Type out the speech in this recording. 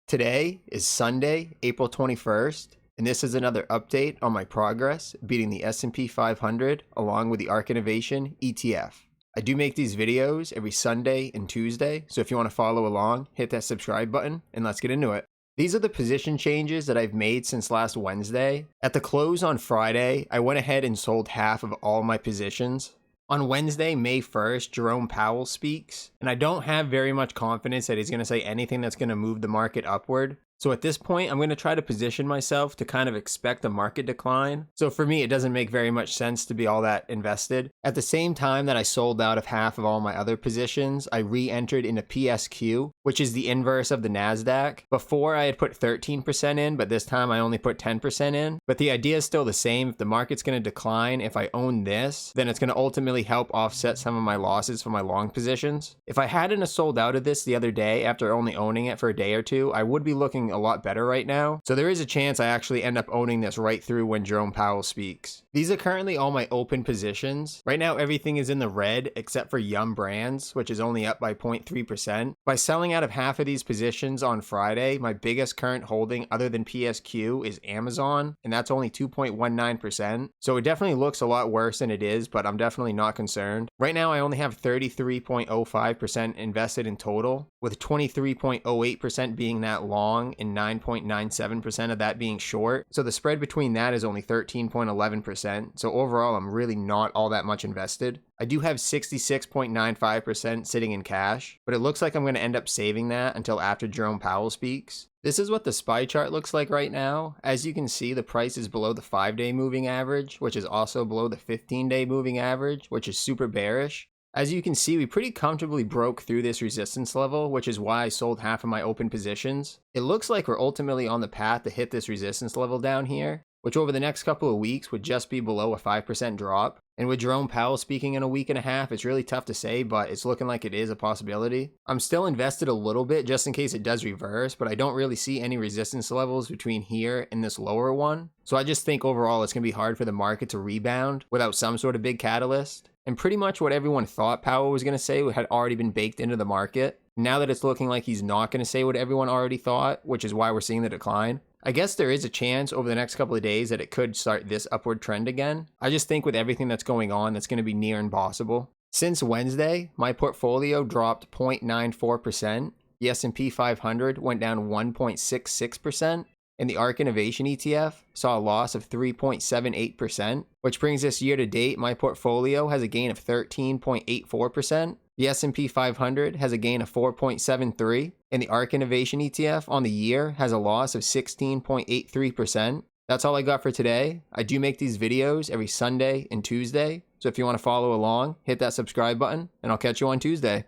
Today is Sunday, April 21st, and this is another update on my progress beating the S&P 500 along with the Ark Innovation ETF. I do make these videos every Sunday and Tuesday, so if you want to follow along, hit that subscribe button and let's get into it. These are the position changes that I've made since last Wednesday. At the close on Friday, I went ahead and sold half of all my positions. On Wednesday, May 1st, Jerome Powell speaks, and I don't have very much confidence that he's going to say anything that's going to move the market upward. So at this point, I'm going to try to position myself to kind of expect a market decline. So for me, it doesn't make very much sense to be all that invested. At the same time that I sold out of half of all my other positions, I re-entered into PSQ, which is the inverse of the NASDAQ. Before I had put 13% in, but this time I only put 10% in. But the idea is still the same. If the market's going to decline, if I own this, then it's going to ultimately help offset some of my losses from my long positions. If I hadn't sold out of this the other day after only owning it for a day or two, I would be looking a lot better right now. So there is a chance I actually end up owning this right through when Jerome Powell speaks. These are currently all my open positions. Right now everything is in the red except for Yum Brands, which is only up by 0.3%. By selling out of half of these positions on Friday, my biggest current holding other than PSQ is Amazon, and that's only 2.19%. So it definitely looks a lot worse than it is, but I'm definitely not concerned. Right now I only have 33.05% invested in total, with 23.08% being that long and 9.97% of that being short. So the spread between that is only 13.11%. So overall, I'm really not all that much invested. I do have 66.95% sitting in cash, but it looks like I'm going to end up saving that until after Jerome Powell speaks. This is what the SPY chart looks like right now. As you can see, the price is below the 5-day moving average, which is also below the 15-day moving average, which is super bearish. As you can see, we pretty comfortably broke through this resistance level, which is why I sold half of my open positions. It looks like we're ultimately on the path to hit this resistance level down here, which over the next couple of weeks would just be below a 5% drop. And with Jerome Powell speaking in a week and a half, it's really tough to say, but it's looking like it is a possibility. I'm still invested a little bit just in case it does reverse, but I don't really see any resistance levels between here and this lower one. So I just think overall it's going to be hard for the market to rebound without some sort of big catalyst. And pretty much what everyone thought Powell was going to say had already been baked into the market. Now that it's looking like he's not going to say what everyone already thought, which is why we're seeing the decline, I guess there is a chance over the next couple of days that it could start this upward trend again. I just think with everything that's going on, that's going to be near impossible. Since Wednesday, my portfolio dropped 0.94%. The S&P 500 went down 1.66%. And the Ark Innovation ETF saw a loss of 3.78%, which brings us year to date. My portfolio has a gain of 13.84%. The S&P 500 has a gain of 4.73%, and the Ark Innovation ETF on the year has a loss of 16.83%. That's all I got for today. I do make these videos every Sunday and Tuesday, so if you want to follow along, hit that subscribe button, and I'll catch you on Tuesday.